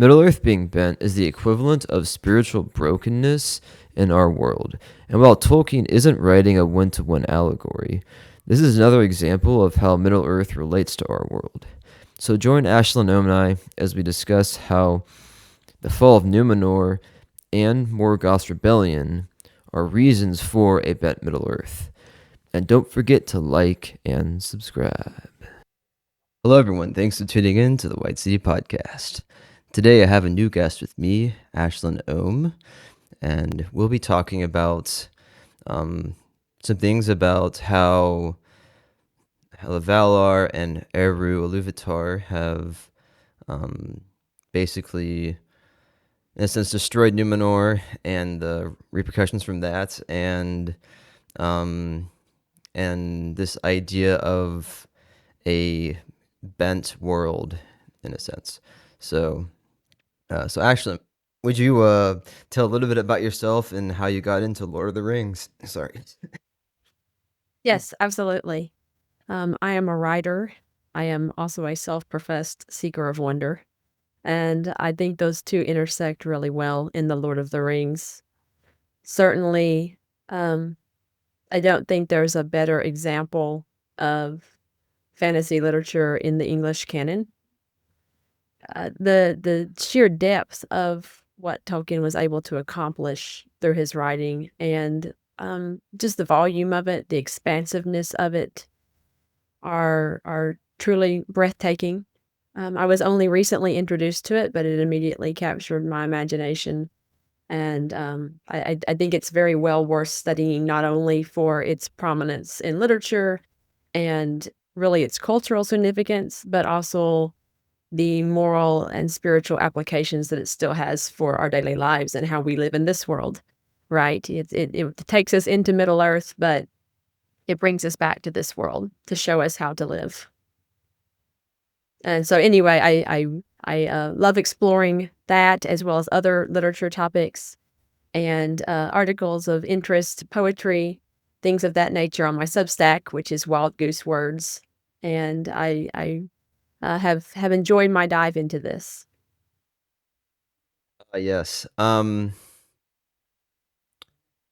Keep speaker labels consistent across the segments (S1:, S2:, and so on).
S1: Middle-earth being bent is the equivalent of spiritual brokenness in our world. And while Tolkien isn't writing a one-to-one allegory, this is another example of how Middle-earth relates to our world. So join Ashlyn Ohm and I as we discuss how the fall of Numenor and Morgoth's rebellion are reasons for a bent Middle-earth. And don't forget to like and subscribe. Hello, everyone. Thanks for tuning in to the White City Podcast. Today, I have a new guest with me, Ashlyn Ohm, and we'll be talking about some things about how Valar and Eru Illuvatar have basically, in a sense, destroyed Numenor and the repercussions from that, and this idea of a bent world, in a sense. So Ashlyn, would you tell a little bit about yourself and how you got into Lord of the Rings? Sorry.
S2: Yes, absolutely. I am a writer. I am also a self-professed seeker of wonder. And I think those two intersect really well in The Lord of the Rings. Certainly, I don't think there's a better example of fantasy literature in the English canon. The sheer depth of what Tolkien was able to accomplish through his writing and just the volume of it, the expansiveness of it, are truly breathtaking. I was only recently introduced to it, but it immediately captured my imagination. And I think it's very well worth studying, not only for its prominence in literature and really its cultural significance, but also the moral and spiritual applications that it still has for our daily lives and how we live in this world, right? It takes us into Middle Earth, but it brings us back to this world to show us how to live. And so anyway, I love exploring that as well as other literature topics and articles of interest, poetry, things of that nature on my Substack, which is Wild Goose Words. And I have enjoyed my dive into this.
S1: Yes.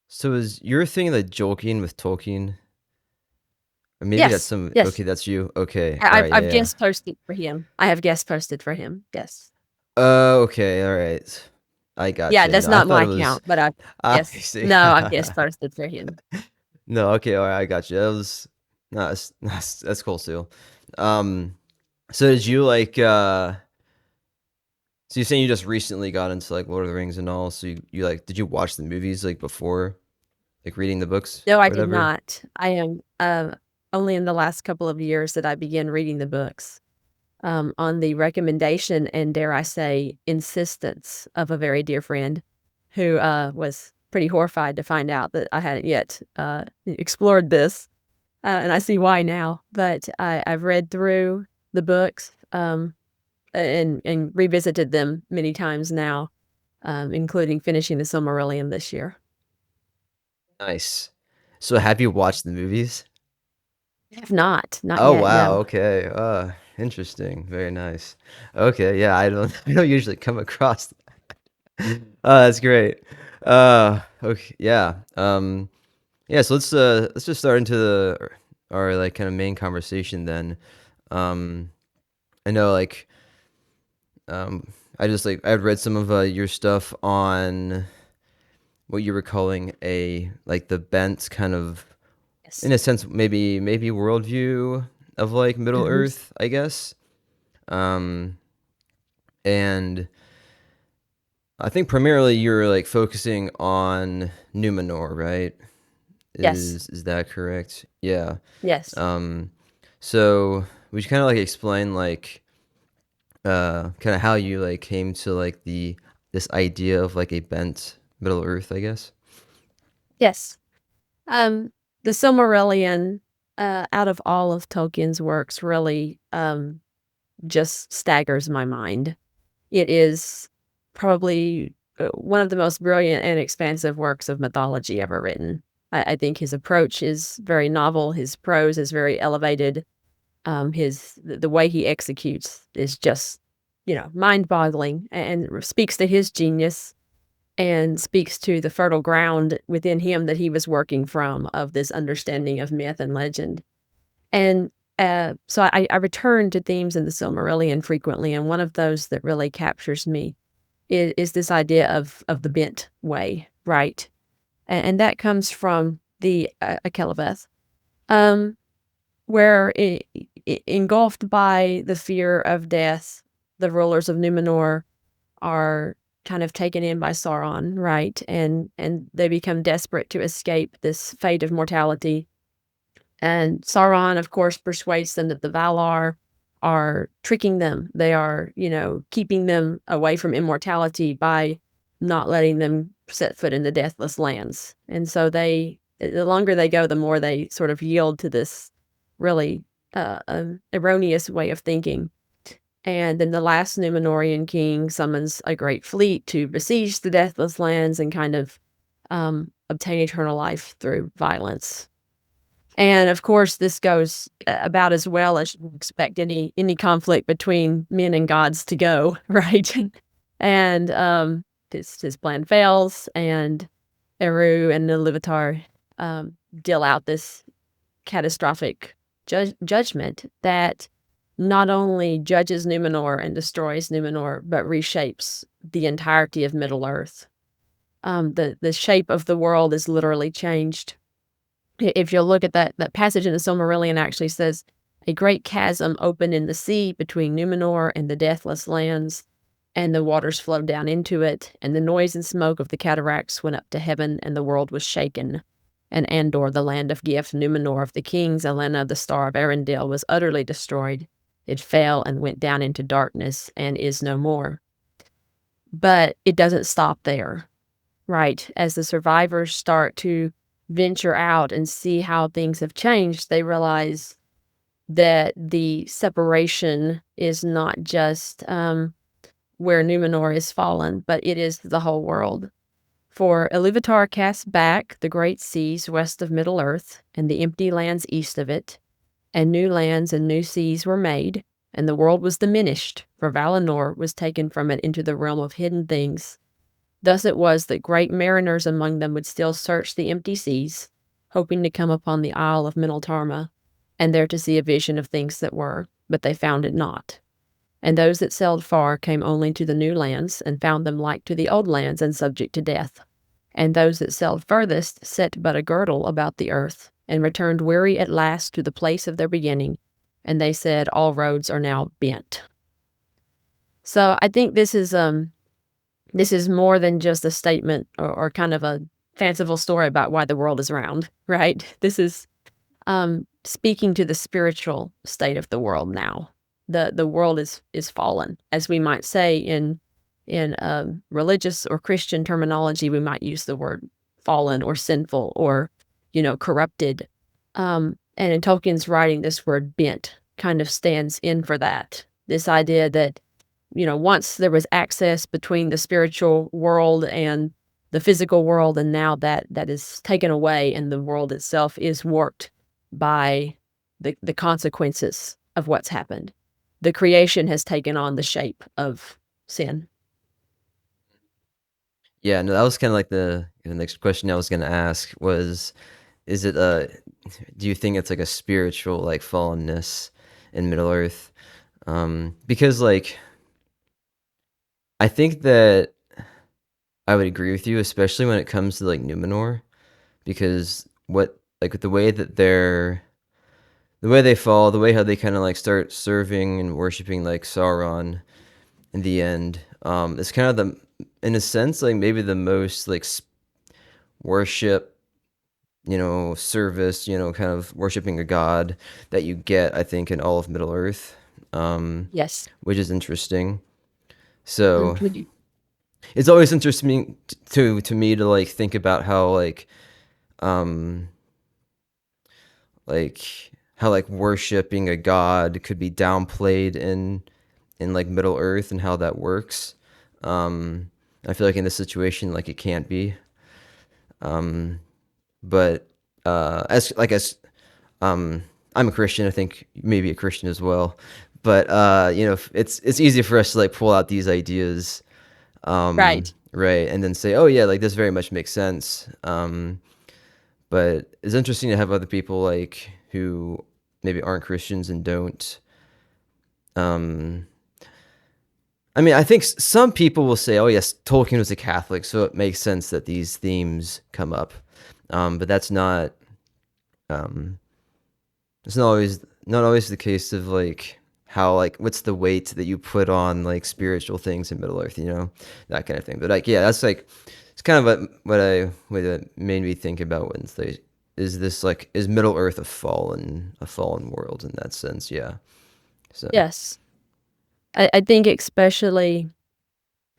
S1: So is your thing like joking with Tolkien? Or maybe that's
S2: Yes,
S1: some.
S2: yes.
S1: Okay, that's you. Okay. All right.
S2: I've
S1: Yeah.
S2: guest posted for him. I have guest posted for him. Yes.
S1: Okay. All right. I
S2: Yeah,
S1: gotcha.
S2: that's
S1: No, I
S2: not
S1: thought
S2: my
S1: it was.
S2: account, but I
S1: I
S2: yes.
S1: see.
S2: No, I've guest posted for him.
S1: No. Okay. All right. I got you. That was. No, that's cool too. So did you like? So you're saying you just recently got into like Lord of the Rings and all? So you like? Did you watch the movies like before, like reading the books
S2: No, I
S1: or
S2: did
S1: whatever?
S2: not. I am only in the last couple of years that I began reading the books. On the recommendation and, dare I say, insistence of a very dear friend who was pretty horrified to find out that I hadn't yet explored this. And I see why now. But I've read through the books and revisited them many times now, including finishing the Silmarillion this year.
S1: Nice. So have you watched the movies?
S2: I have not
S1: Oh
S2: yet,
S1: wow.
S2: no.
S1: Okay. Interesting. Very nice. Okay. Yeah. I don't. I don't usually come across. Oh, that's great. Okay. Yeah. Yeah. So let's just start into our like kind of main conversation then. Um, I know like um I just like I've read some of your stuff on what you were calling a like the bent kind of, in
S2: Yes.
S1: a sense, maybe worldview of like Middle
S2: Mhm.
S1: Earth, I guess. Um, and I think primarily you're like focusing on Numenor, right?
S2: Yes.
S1: Is that correct? Yeah.
S2: Yes.
S1: Um, so would you kind of like explain like kind of how you like came to like this idea of like a bent Middle Earth, I guess?
S2: Yes. The Silmarillion, out of all of Tolkien's works, really just staggers my mind. It is probably one of the most brilliant and expansive works of mythology ever written. I think his approach is very novel. His prose is very elevated. The way he executes is just mind-boggling and speaks to his genius and speaks to the fertile ground within him that he was working from of this understanding of myth and legend. And so I return to themes in the Silmarillion frequently, and one of those that really captures me is this idea of the bent way, right? And that comes from the Akelabeth, um, where engulfed by the fear of death, the rulers of Numenor are kind of taken in by Sauron, right? And they become desperate to escape this fate of mortality. And Sauron, of course, persuades them that the Valar are tricking them. They are, keeping them away from immortality by not letting them set foot in the deathless lands. And so the longer they go, the more they sort of yield to this really erroneous way of thinking. And then the last Numenorian king summons a great fleet to besiege the deathless lands and kind of obtain eternal life through violence. And of course, this goes about as well as you expect any conflict between men and gods to go, right? And his plan fails, and Eru and Illuvatar deal out this catastrophic judgment that not only judges Numenor and destroys Numenor, but reshapes the entirety of Middle Earth. The shape of the world is literally changed. If you look at that passage in the Silmarillion, actually says, a great chasm opened in the sea between Numenor and the deathless lands, and the waters flowed down into it, and the noise and smoke of the cataracts went up to heaven, and the world was shaken. And Andor, the land of gift, Numenor of the kings, Elena, the star of Arendelle, was utterly destroyed. It fell and went down into darkness and is no more. But it doesn't stop there, right? As the survivors start to venture out and see how things have changed, they realize that the separation is not just where Numenor is fallen, but it is the whole world. For Ilúvatar cast back the great seas west of Middle-earth and the empty lands east of it, and new lands and new seas were made, and the world was diminished, for Valinor was taken from it into the realm of hidden things. Thus it was that great mariners among them would still search the empty seas, hoping to come upon the Isle of Minaltarma, and there to see a vision of things that were, but they found it not. And those that sailed far came only to the new lands, and found them like to the old lands and subject to death. And those that sailed furthest set but a girdle about the earth, and returned weary at last to the place of their beginning, and they said, all roads are now bent. So I think this is more than just a statement or kind of a fanciful story about why the world is round, right? This is speaking to the spiritual state of the world now. The world is fallen, as we might say in religious or Christian terminology. We might use the word fallen or sinful or corrupted. And in Tolkien's writing, this word bent kind of stands in for that. This idea that once there was access between the spiritual world and the physical world, and now that is taken away, and the world itself is warped by the consequences of what's happened. The creation has taken on the shape of sin.
S1: Yeah, no, that was kind of like the next question I was going to ask was, is it do you think it's like a spiritual like fallenness in Middle Earth? Because like I think that I would agree with you, especially when it comes to like Numenor, because the way that the way they fall, the way how they kind of like start serving and worshiping like Sauron in the end, it's kind of in a sense, like maybe the most like worship, service, kind of worshiping a god that you get, I think, in all of Middle Earth,
S2: Yes.
S1: which is interesting. So
S2: Would you?
S1: it's always interesting to me to like think about how um like how like worshiping a god could be downplayed in like Middle Earth and how that works. I feel like in this situation, like it can't be. But as I'm a Christian, I think maybe a Christian as well. but it's easy for us to like pull out these ideas,
S2: Right.
S1: right, and then say, oh yeah, like this very much makes sense. But it's interesting to have other people like who maybe aren't Christians and don't. Um, I mean, I think some people will say, "Oh, yes, Tolkien was a Catholic, so it makes sense that these themes come up." But that's not. Um, it's not always the case of like how like what's the weight that you put on like spiritual things in Middle Earth, that kind of thing. But like, yeah, that's like it's kind of what made me think about Wednesday. Is this like is Middle Earth a fallen world in that sense? Yeah. So
S2: Yes. I think especially,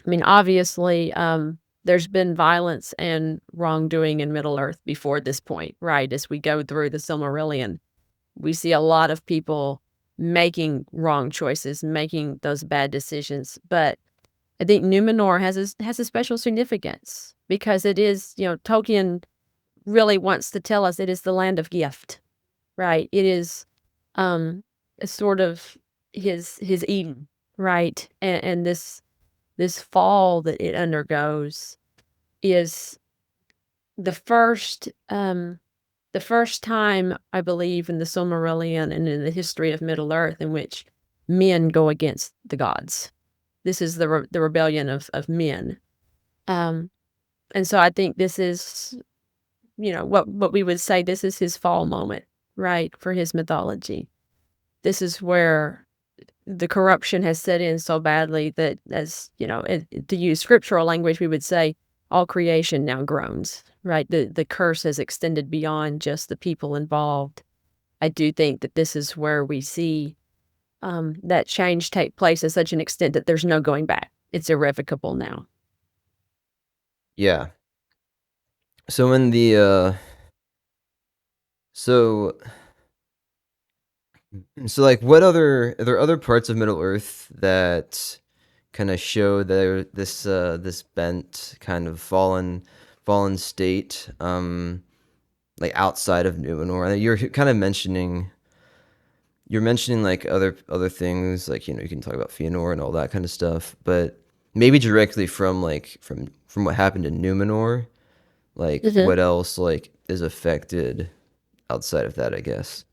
S2: I mean, obviously, there's been violence and wrongdoing in Middle Earth before this point, right? As we go through the Silmarillion, we see a lot of people making wrong choices, making those bad decisions. But I think Numenor has a special significance because it is, Tolkien really wants to tell us it is the land of gift, right? It is, a sort of his Eden, right? And this fall that it undergoes is the first, the first time, I believe, in the Silmarillion and in the history of Middle-earth in which men go against the gods. This is the rebellion of men. Um, and so I think this is, what we would say this is his fall moment, right, for his mythology. This is where the corruption has set in so badly that to use scriptural language, we would say all creation now groans, right? The curse has extended beyond just the people involved. I do think that this is where we see that change take place to such an extent that there's no going back. It's irrevocable now.
S1: yeah. So in the so so like what other are there other parts of Middle Earth that kind of show this bent kind of fallen state, like outside of Numenor? And you're mentioning like other things, like you can talk about Fëanor and all that kind of stuff, but maybe directly from what happened in Numenor, like
S2: Mhm.
S1: what else like is affected outside of that, I guess.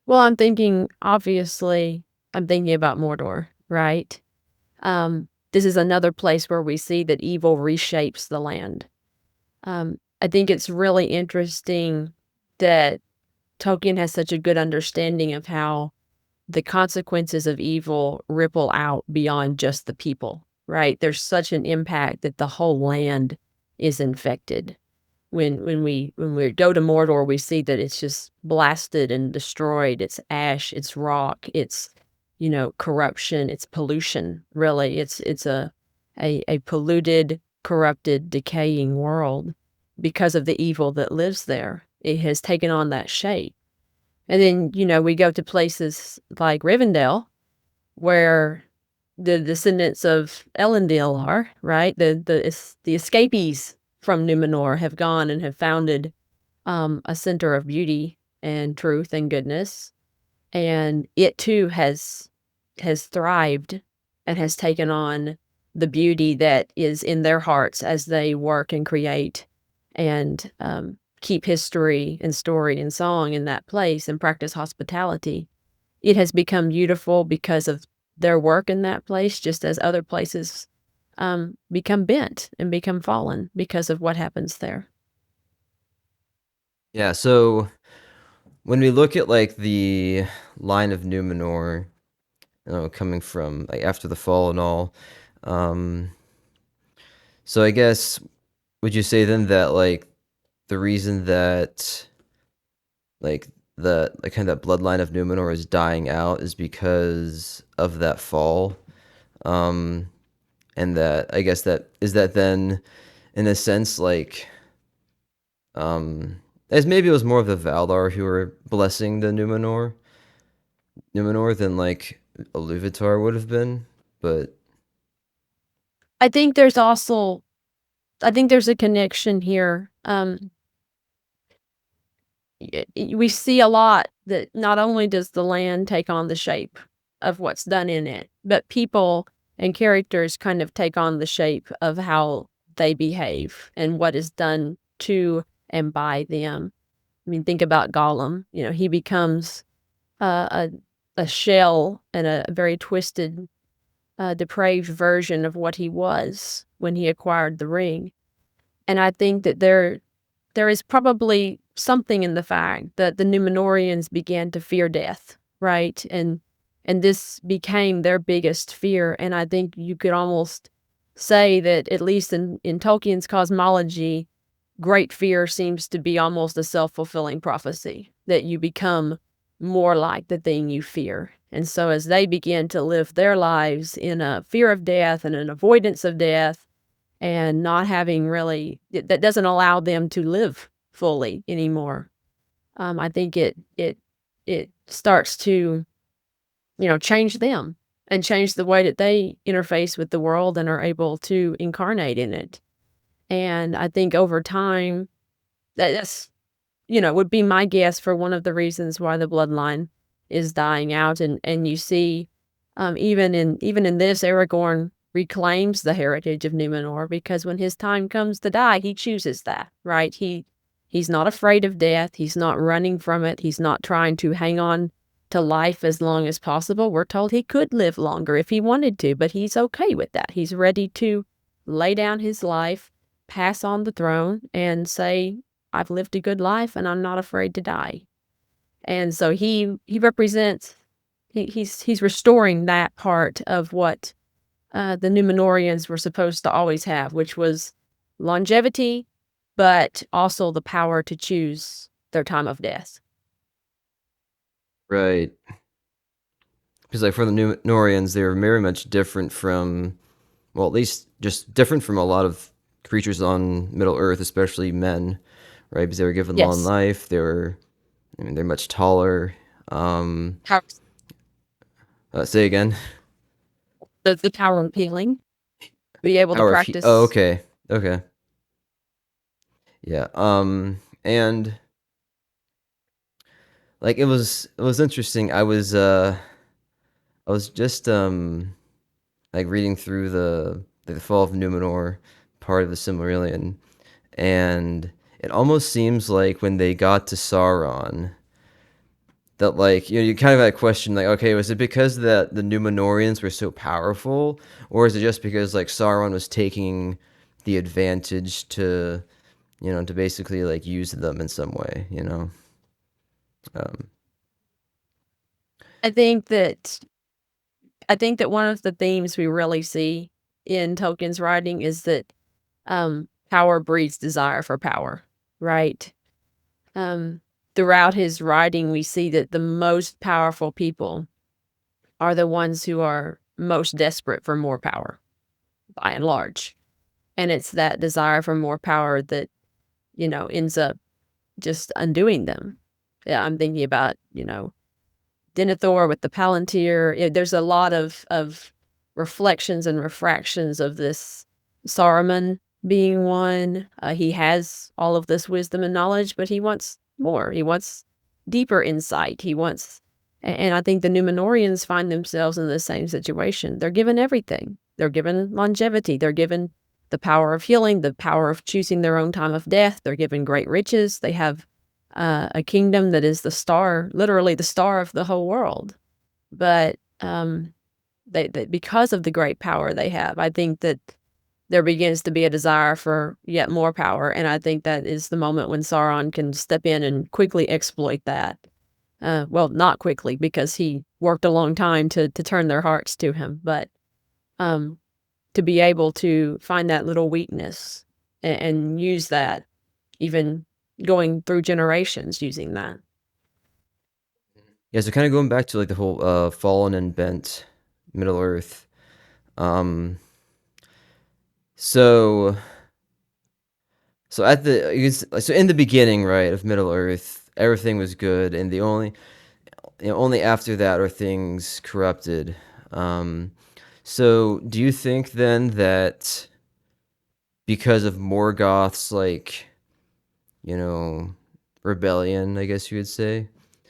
S2: Well, I'm thinking about Mordor, right? This is another place where we see that evil reshapes the land. I think it's really interesting that Tolkien has such a good understanding of how the consequences of evil ripple out beyond just the people, right? There's such an impact that the whole land is infected. When we go to Mordor, we see that it's just blasted and destroyed. It's ash, it's rock, it's corruption, it's pollution. Really, it's a polluted, corrupted, decaying world because of the evil that lives there. It has taken on that shape. And then we go to places like Rivendell, where the descendants of Elendil are, right? The escapees from Numenor have gone and have founded a center of beauty and truth and goodness, and it too has thrived and has taken on the beauty that is in their hearts as they work and create and keep history and story and song in that place and practice hospitality. It has become beautiful because of their work in that place, just as other places, become bent and become fallen because of what happens there.
S1: Yeah, so when we look at like the line of Numenor, coming from like after the fall and all, um, so I guess would you say then that like the reason that like the like kind of that bloodline of Numenor is dying out is because of that fall? Um, and that I guess that is that then in a sense like as maybe it was more of the Valar who were blessing the Numenor than like Ilúvatar would have been, but
S2: I think there's also I think there's a connection here. We see a lot that not only does the land take on the shape of what's done in it, but people and characters kind of take on the shape of how they behave and what is done to and by them. I mean, think about Gollum. You know, he becomes a a shell and a very twisted, depraved version of what he was when he acquired the ring. And I think that there is probably something in the fact that the Numenorians began to fear death, right? And this became their biggest fear. And I think you could almost say that, at least in Tolkien's cosmology, great fear seems to be almost a self-fulfilling prophecy, that you become more like the thing you fear. And so as they begin to live their lives in a fear of death and an avoidance of death, and not having really that doesn't allow them to live fully anymore. I think it starts to, change them and change the way that they interface with the world and are able to incarnate in it. And I think over time, that's, would be my guess for one of the reasons why the bloodline is dying out. And you see, even in this, Aragorn reclaims the heritage of Numenor, because when his time comes to die, he chooses that, right? He's not afraid of death. He's not running from it. He's not trying to hang on to life as long as possible. We're told he could live longer if he wanted to, but he's okay with that. He's ready to lay down his life, pass on the throne, and say, I've lived a good life and I'm not afraid to die. And so he represents he's restoring that part of what the Numenorians were supposed to always have, which was longevity, but also the power to choose their time of death.
S1: Right. Because like for the Numenorians, they were very much different from, well, at least just different from a lot of creatures on Middle Earth, especially men, right? Because they were given long
S2: Yes.
S1: life. I mean, they're much taller. Um,
S2: Power,
S1: Say again.
S2: the power of healing, be able to
S1: Power of oh,
S2: practice.
S1: okay, okay, yeah. And like it was interesting. I was just like reading through the Fall of Numenor part of the Silmarillion, and it almost seems like when they got to Sauron, that like you kind of had a question like, okay, was it because that the Numenorians were so powerful, or is it just because like Sauron was taking the advantage to to basically like use them in some way, um,
S2: I think that I think that one of the themes we really see in Tolkien's writing is that power breeds desire for power, right? Um, Throughout his writing, we see that the most powerful people are the ones who are most desperate for more power, by and large. And it's that desire for more power that, ends up just undoing them. Yeah, I'm thinking about, Denethor with the Palantir. There's a lot of reflections and refractions of this. Saruman being one. He has all of this wisdom and knowledge, but he wants more. He wants deeper insight. And I think the Numenorians find themselves in the same situation. They're given everything. They're given longevity. They're given the power of healing, the power of choosing their own time of death. They're given great riches. They have a kingdom that is the star, literally the star of the whole world. But they because of the great power they have, I think that there begins to be a desire for yet more power, and I think that is the moment when Sauron can step in and quickly exploit that. Well, not quickly, because he worked a long time to turn their hearts to him, but um, to be able to find that little weakness and use that, even going through generations using that.
S1: yeah. So kind of going back to like the whole fallen and bent Middle Earth. Um, so so at the so in the beginning, right, of Middle Earth, everything was good, and the only only after that are things corrupted. Um, so do you think then that because of Morgoth's like you know rebellion, I guess you would say,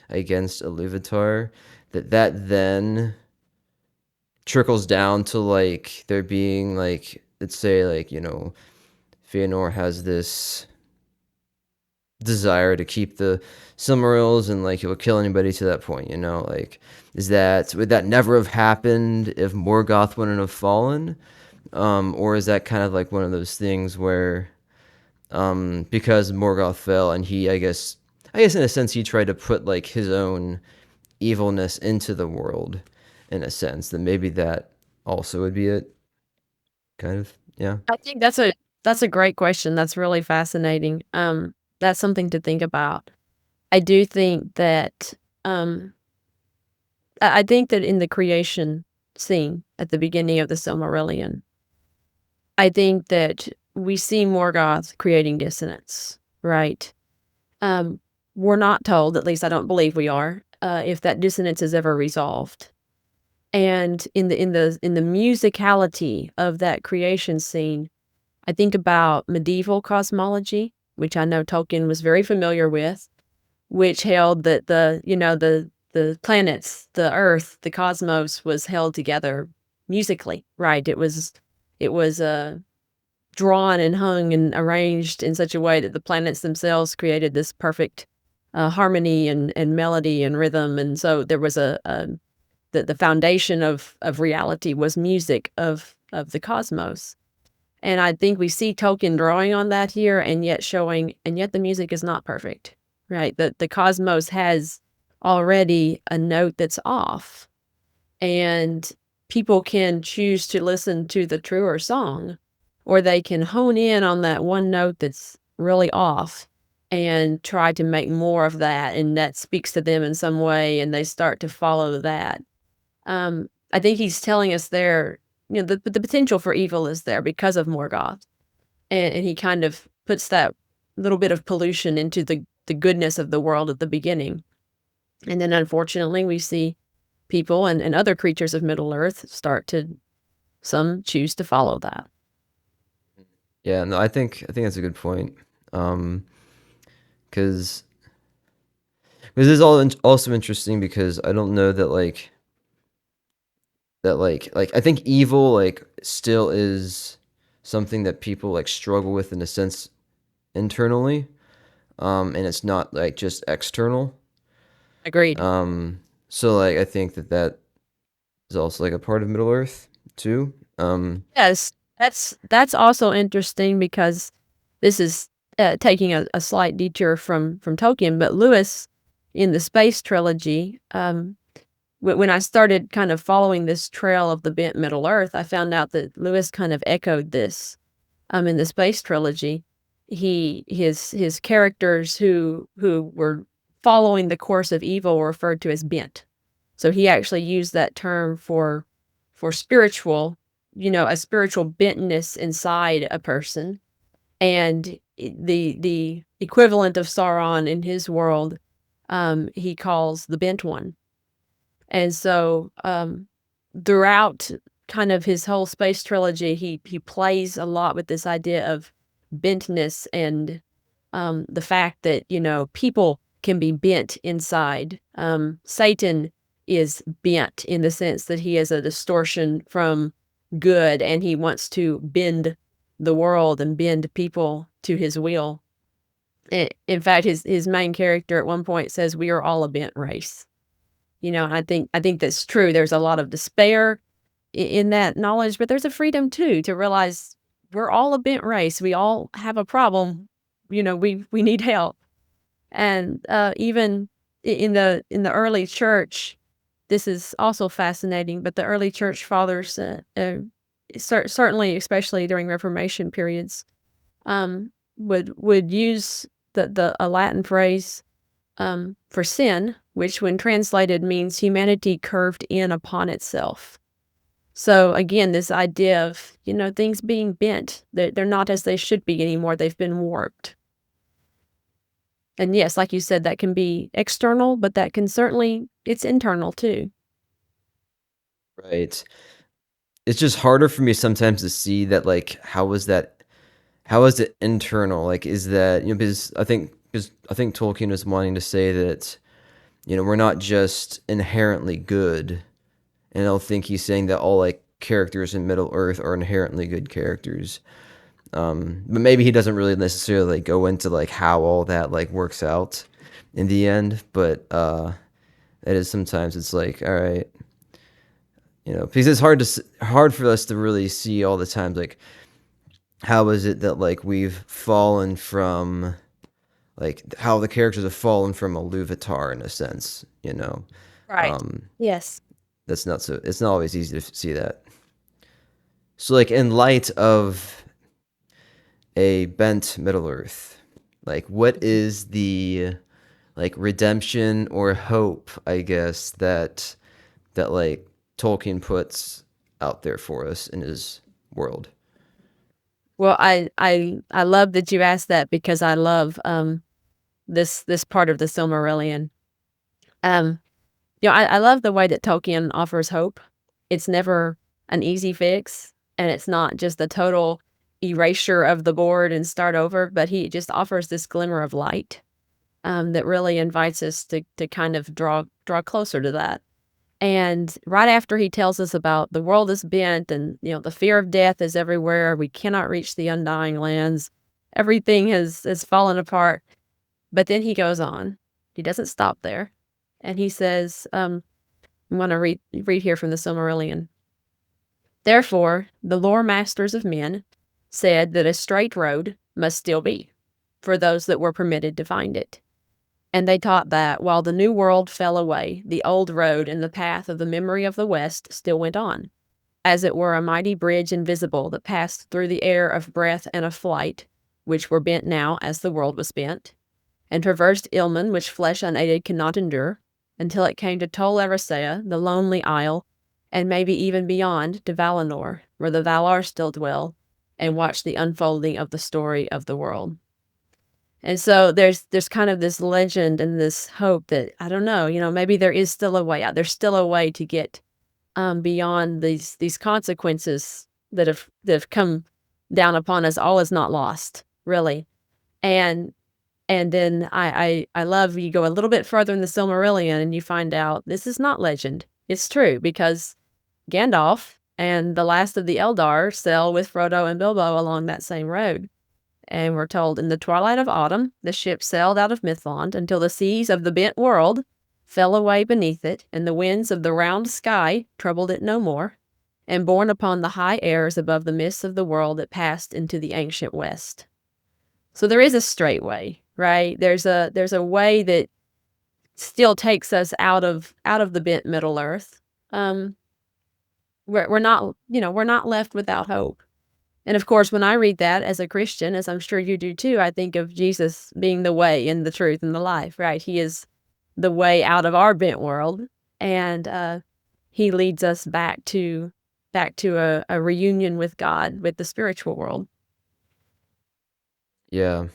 S1: against Illuvatar, that then trickles down to like there being like, let's say, like, Feanor has this desire to keep the Silmarils, and like he'll kill anybody to that point, like, would that never have happened if Morgoth wouldn't have fallen? Or is that kind of like one of those things where, because Morgoth fell, and I guess in a sense he tried to put like his own evilness into the world, in a sense, then maybe that also would be it, kind of, yeah.
S2: I think that's a great question. That's really fascinating. That's something to think about. I do think that um I think that in the creation scene at the beginning of the Silmarillion, I think that we see Morgoth creating dissonance, right? Um, we're not told, at least I don't believe we are, if that dissonance is ever resolved. And in the musicality of that creation scene, I think about medieval cosmology, which I know Tolkien was very familiar with, which held that the planets, the Earth, the cosmos was held together musically, right? It was drawn and hung and arranged in such a way that the planets themselves created this perfect harmony and melody and rhythm, and so there was the foundation of reality was music of the cosmos. And I think we see Tolkien drawing on that here, and yet the music is not perfect, right? The cosmos has already a note that's off, and people can choose to listen to the truer song, or they can hone in on that one note that's really off and try to make more of that, and that speaks to them in some way, and they start to follow that. I think he's telling us there, the potential for evil is there because of Morgoth, and he kind of puts that little bit of pollution into the goodness of the world at the beginning, and then unfortunately we see people and other creatures of Middle Earth start to some choose to follow that.
S1: Yeah, no, I think that's a good point. Because this is also interesting, because I don't know that like I think evil like still is something that people like struggle with, in a sense, internally, and it's not like just external.
S2: Agreed.
S1: So like I think that is also like a part of Middle Earth too.
S2: Yes, that's also interesting because this is taking a slight detour from Tolkien, but Lewis in the Space Trilogy, when I started kind of following this trail of the bent Middle Earth, I found out that Lewis kind of echoed this in the Space Trilogy. His characters who were following the course of evil were referred to as bent. So he actually used that term for spiritual, a spiritual bentness inside a person. And the equivalent of Sauron in his world, he calls the bent one. And so throughout kind of his whole space trilogy, he plays a lot with this idea of bentness and the fact that people can be bent inside. Satan is bent in the sense that he is a distortion from good, and he wants to bend the world and bend people to his will. In fact, his main character at one point says, "We are all a bent race." And I think that's true. There's a lot of despair in that knowledge, but there's a freedom too to realize we're all a bent race. We all have a problem. We need help. And even in the early church, this is also fascinating. But the early church fathers, certainly, especially during Reformation periods, would use the a Latin phrase for sin, which when translated means humanity curved in upon itself. So again, this idea of, things being bent, they're not as they should be anymore. They've been warped. And yes, like you said, that can be external, but that can certainly, it's internal too.
S1: Right. It's just harder for me sometimes to see that, like, how is it internal? Like, is that, because I think Tolkien is wanting to say that, we're not just inherently good And I don't think he's saying that all like characters in Middle Earth are inherently good characters. But maybe he doesn't really necessarily like, go into like how all that like works out in the end. But it is sometimes it's like, all right, because it's hard for us to really see all the times like how is it that like we've fallen from like how the characters have fallen from a Illuvatar in a sense.
S2: Right.
S1: Um,
S2: Yes.
S1: that's not so. It's not always easy to see that. So like in light of a bent Middle Earth, like what is the like redemption or hope, I guess, that like Tolkien puts out there for us in his world.
S2: Well, I love that you asked that because I love this part of the Silmarillion. Um, I love the way that Tolkien offers hope. It's never an easy fix, and it's not just a total erasure of the board and start over, but he just offers this glimmer of light that really invites us to kind of draw closer to that. And right after he tells us about the world is bent and the fear of death is everywhere, we cannot reach the undying lands. Everything has fallen apart. But then he goes on. He doesn't stop there. And he says, I'm going to read here from the Silmarillion. Therefore, the lore masters of men said that a straight road must still be for those that were permitted to find it. And they taught that while the new world fell away, the old road and the path of the memory of the West still went on, as it were a mighty bridge invisible that passed through the air of breath and of flight, which were bent now as the world was bent, and traversed Ilmen, which flesh unaided cannot endure, until it came to Tol Eressëa, the lonely isle, and maybe even beyond to Valinor, where the Valar still dwell, and watch the unfolding of the story of the world. And so there's kind of this legend and this hope that I don't know, maybe there is still a way out. There's still a way to get beyond these consequences that have come down upon us. All is not lost, really. And and then I love you go a little bit further in the Silmarillion and you find out this is not legend. It's true because Gandalf and the last of the Eldar sail with Frodo and Bilbo along that same road. And we're told in the twilight of autumn, the ship sailed out of Mithlond until the seas of the bent world fell away beneath it, and the winds of the round sky troubled it no more, and borne upon the high airs above the mists of the world that passed into the ancient west. So there is a straight way, right? There's a way that still takes us out of the bent Middle Earth. We're not we're not left without hope. And of course, when I read that as a Christian, as I'm sure you do too, I think of Jesus being the way and the truth and the life, right? He is the way out of our bent world, and he leads us back to a reunion with God, with the spiritual world.
S1: Yeah,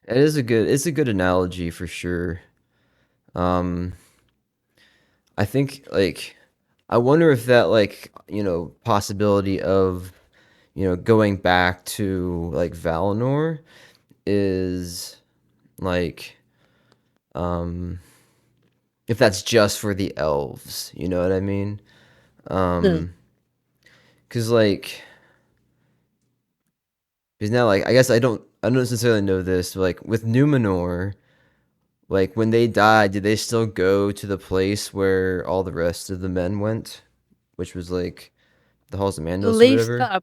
S1: it's a good analogy for sure. Um, I think like I wonder if that like possibility of going back to like Valinor is like um if that's just for the elves, you know what I mean?
S2: Hmm.
S1: Um, cause like because now like I don't necessarily know this, but like with Numenor, like when they died, did they still go to the place where all the rest of the men went, which was like the halls of Mandos or
S2: Believe
S1: whatever?
S2: so.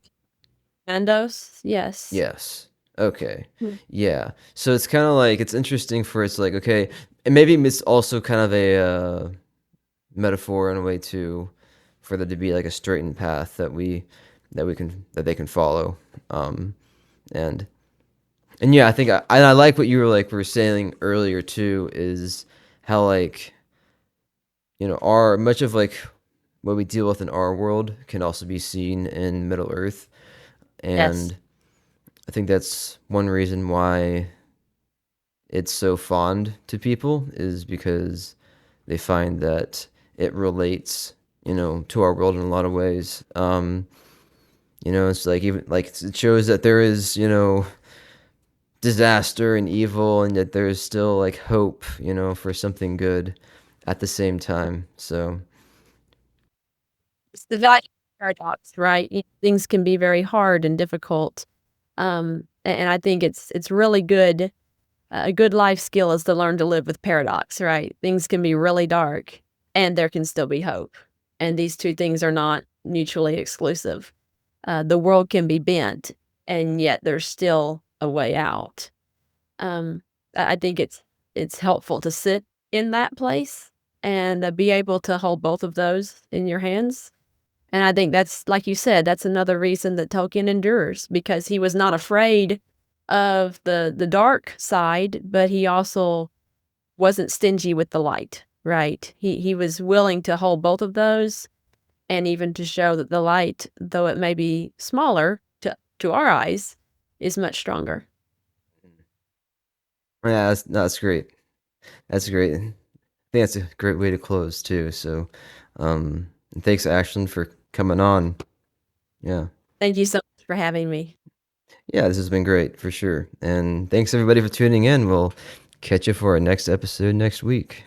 S2: Mandos, yes.
S1: Yes. Okay.
S2: Hmm.
S1: Yeah. So it's kind of like it's interesting for it's like okay, and maybe it's also kind of a metaphor in a way too, for there to be like a straightened path that they can follow. Um, and and yeah, I think I like what you were saying earlier too is how like our much of like what we deal with in our world can also be seen in Middle Earth,
S2: Yes.
S1: and I think that's one reason why it's so fond to people is because they find that it relates, to our world in a lot of ways. It's like even like it shows that there is, disaster and evil and that there is still like hope, for something good at the same time. So
S2: It's the value paradox, right? Things can be very hard and difficult. And I think it's really good. A good life skill is to learn to live with paradox, right? Things can be really dark and there can still be hope. And these two things are not mutually exclusive. The world can be bent and yet there's still a way out. Um, I think it's helpful to sit in that place and be able to hold both of those in your hands. And I think that's, like you said, that's another reason that Tolkien endures, because he was not afraid of the dark side, but he also wasn't stingy with the light, right? He was willing to hold both of those, and even to show that the light, though it may be smaller to our eyes, is much stronger.
S1: yeah, that's great. That's great. I think that's a great way to close too. So, and thanks, Ashlyn, for coming on. Yeah.
S2: Thank you so much for having me.
S1: Yeah, this has been great for sure. And thanks everybody for tuning in. We'll catch you for our next episode next week.